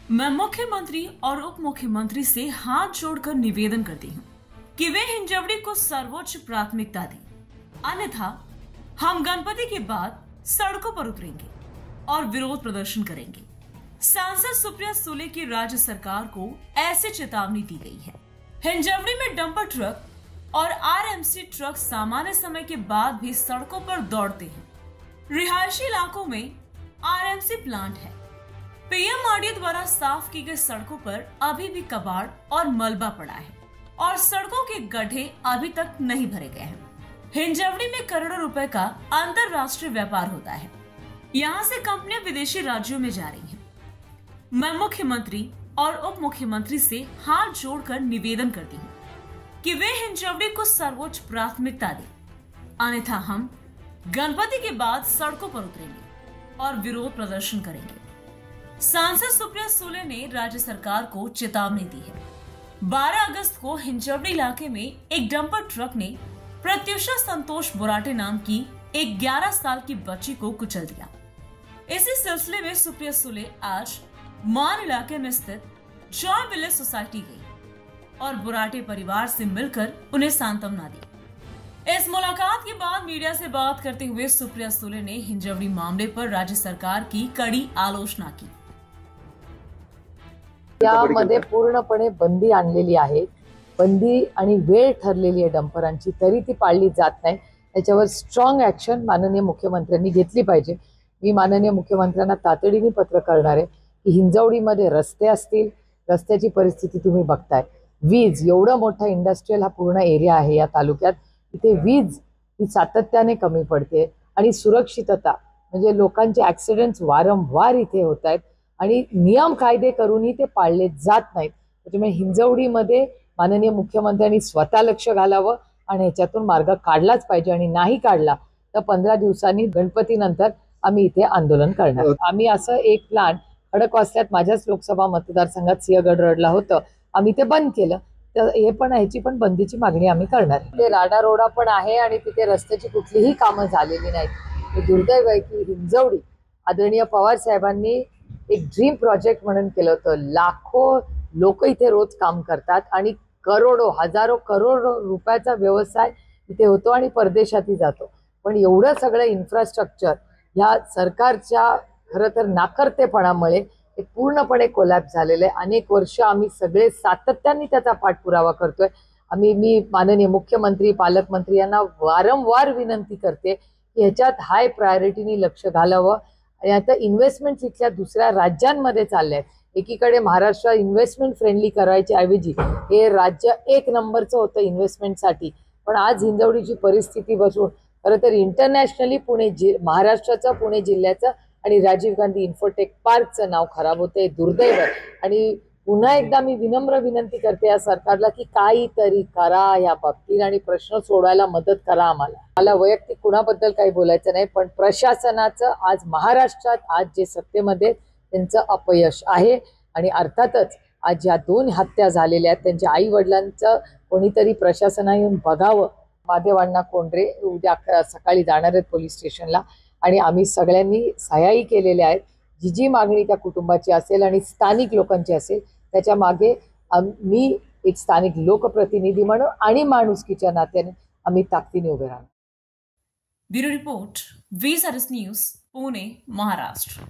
मैं मुख्यमंत्री और उप मुख्यमंत्री से हाथ जोड़कर निवेदन करती हूँ कि वे हिंजवड़ी को सर्वोच्च प्राथमिकता दें, अन्यथा हम गणपति के बाद सड़कों पर उतरेंगे और विरोध प्रदर्शन करेंगे। सांसद सुप्रिया सुले की राज्य सरकार को ऐसी चेतावनी दी गई है। हिंजवड़ी में डंपर ट्रक और आरएमसी ट्रक सामान्य समय के बाद भी सड़कों पर दौड़ते हैं। रिहायशी इलाकों में आरएमसी प्लांट है। पीएमआरडीए द्वारा साफ की गई सड़कों पर अभी भी कबाड़ और मलबा पड़ा है और सड़कों के गड्ढे अभी तक नहीं भरे गए हैं। हिंजवड़ी में करोड़ों रुपए का अंतरराष्ट्रीय व्यापार होता है। यहाँ से कंपनियां विदेशी राज्यों में जा रही हैं। मैं मुख्यमंत्री और उप मुख्यमंत्री से हाथ जोड़कर निवेदन करती हूँ कि वे हिंजवड़ी को सर्वोच्च प्राथमिकता दें, अन्यथा हम गणपति के बाद सड़कों पर उतरेंगे और विरोध प्रदर्शन करेंगे। सांसद सुप्रिया सुले ने राज्य सरकार को चेतावनी दी है। 12 अगस्त को हिंजवड़ी इलाके में एक डंपर ट्रक ने प्रत्युषा संतोष बुराटे नाम की एक 11 साल की बच्ची को कुचल दिया। इसी सिलसिले में सुप्रिया सुले आज मान इलाके में स्थित जॉय विलेज सोसाइटी गई और बुराटे परिवार से मिलकर उन्हें सांत्वना दी। इस मुलाकात के बाद मीडिया से बात करते हुए सुप्रिया सुले ने हिंजवड़ी मामले पर राज्य सरकार की कड़ी आलोचना की। यामध्ये पूर्णपणे बंदी आणलेली आहे। बंदी आणि वेळ ठरलेली आहे डंपरांची, तरी ती पाळली जात नाही। त्याच्यावर स्ट्रॉंग ऍक्शन माननीय मुख्यमंत्र्यांनी घेतली पाहिजे। मी माननीय मुख्यमंत्र्यांना तातडीने पत्र करणार आहे की हिंजवडीमध्ये रस्ते असतील, रस्त्याची परिस्थिती तुम्ही बघताय, वीज एवढा मोठा इंडस्ट्रियल हा पूर्ण एरिया आहे या तालुक्यात, इथे वीज ही सातत्याने कमी पडते आणि सुरक्षितता म्हणजे लोकांचे ऍक्सिडेंट्स वारंवार इथे होत आहेत आणि नियम कायदे करूनही ते पाळले जात नाहीत। त्यामुळे हिंजवडीमध्ये माननीय मुख्यमंत्र्यांनी स्वतः लक्ष घालावं आणि ह्याच्यातून मार्ग काढलाच पाहिजे आणि नाही काढला तर 15 दिवसांनी गणपतीनंतर आम्ही इथे आंदोलन करणार। आम्ही असं एक प्लांट खडकवासल्यात माझ्याच लोकसभा मतदारसंघात सिंहगड रोडला होतं, आम्ही ते बंद केलं। तर हे पण ह्याची पण बंदीची मागणी आम्ही करणार आहे। ते राडा रोडा पण आहे आणि तिथे रस्त्याची कुठलीही कामं झालेली नाहीत। हे दुर्दैव आहे की हिंजवडी आदरणीय पवार साहेबांनी एक ड्रीम प्रोजेक्ट म्हणून केलं होतं। लाखो लोक इथे रोज काम करतात आणि करोडो हजारो करोड रुपयाचा व्यवसाय इथे होतो आणि परदेशातही जातो। पण एवढं सगळं इन्फ्रास्ट्रक्चर या सरकारच्या खरं तर नाकर्तेपणामुळे हे पूर्णपणे कोलॅप्स झालेलं आहे। अनेक वर्ष आम्ही सगळे सातत्याने त्याचा पाठपुरावा करतोय। मी माननीय मुख्यमंत्री पालकमंत्री यांना वारंवार विनंती करते की ह्याच्यात हाय प्रायोरिटीने लक्ष घालावं। आता इन्व्हेस्टमेंट इथल्या दुसऱ्या राज्यांमध्ये चालले आहेत। एकीकडे महाराष्ट्र इन्व्हेस्टमेंट फ्रेंडली करायच्या ऐवजी हे राज्य 1 नंबरचं होतं इन्व्हेस्टमेंटसाठी, पण आज हिंजवडीची परिस्थिती बघून खरं तर इंटरनॅशनली महाराष्ट्राचं पुणे जिल्ह्याचं आणि राजीव गांधी इन्फोटेक पार्कचं नाव खराब होतंय। दुर्दैव आहे आणि पुन्हा एकदा मी विनम्र विनंती करते या सरकारला की काहीतरी करा या बाबतीत आणि प्रश्न सोडवायला मदत करा आम्हाला। मला वैयक्तिक कुणाबद्दल काही बोलायचं नाही, पण प्रशासनाचं आज महाराष्ट्रात आज जे सत्तेमध्ये त्यांचं अपयश आहे आणि अर्थातच आज ज्या 2 हत्या झालेल्या आहेत त्यांच्या आई वडिलांचं कोणीतरी प्रशासनाने येऊन बघावं। महादेवांना कोंडरे उद्या सकाळी जाणार आहेत पोलीस स्टेशनला आणि आम्ही सगळ्यांनी सह्याही केलेल्या आहेत। जी मागणी त्या कुटुंबाची असेल आणि स्थानिक लोकांची असेल त्याच्या मागे मी एक स्थानिक लोकप्रतिनिधी म्हणून आणि माणुसकीच्या नात्याने आम्ही ताकदीने उभे राहणार। Bureau report, V-SRS news, Pune, Maharashtra.